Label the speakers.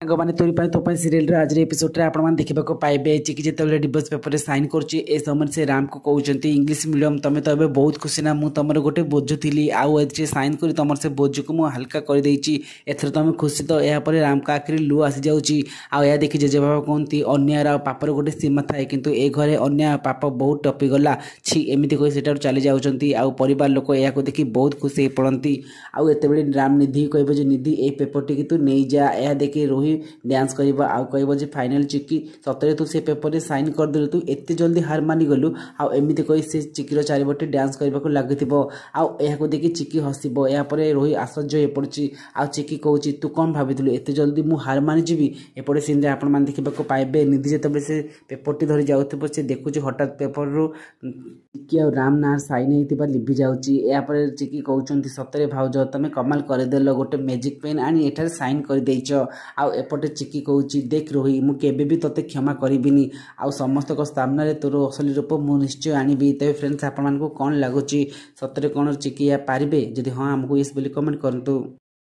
Speaker 1: मैंने तो सीरियल आज एपिसोड में आप देखा पाइबे चिकी जिते डिवोर्स पेपर साइन कर समय से राम को कहते इंग्लीश मीडियम तुम तो ये बहुत खुशी ना मुझे तुम गोटे बोझ थी आउ साइन कर तुम से बोझ को मुझे हल्का करदे एथर तुम खुशी तो यापर राम को आखिरी लु आसी जा देखी जेजे बाबा कहते अन्याय आ पापर गोटे सीमा थाए कि ए घरे अन्याय पाप बहुत टपिगला छि एमती कही से चली जाऊँच आर लोक या देखिए बहुत खुशी पड़ती आउ एत राम निधि कह निधि ये पेपर टी तू नहीं जा यह देखिए रोही डांस करवा आउ कहब जे फाइनल चिकी सतरे तू से पेपर साइन करदेलु तू एत जल्दी हार मानी गलु आमती कही से चिकीर चारिपटे डांस करने को लगुव आउ देखी चिकी हसब यापर रोही आश्चर्य हो पड़ी आ चिकी कहूँ तू कौन भाभी एत जल्दी मुझे हार मानिजी एपटे सीन आपण देखा पाइबे निधि जो से पेपर टी धरी जाऊँ से देखुच हठात पेपर रू चिकी आ राम ना साइन होता लिभि जापर चिकी कहते सतरे भाउज तुम कमाल करदेल गोटे मैजिक पेन आनी एठार साइन करदेच एपटे चिकी कहूँ देख रोही मुझे भी तोते क्षमा करी आउ समस्त सामने तोर असली रूप मुझे निश्चय आनी तेज फ्रेंड्स आपको कौन लगुच सतरे कौन चिकी या पारे जदि हाँ आमको इस कमेंट करूँ।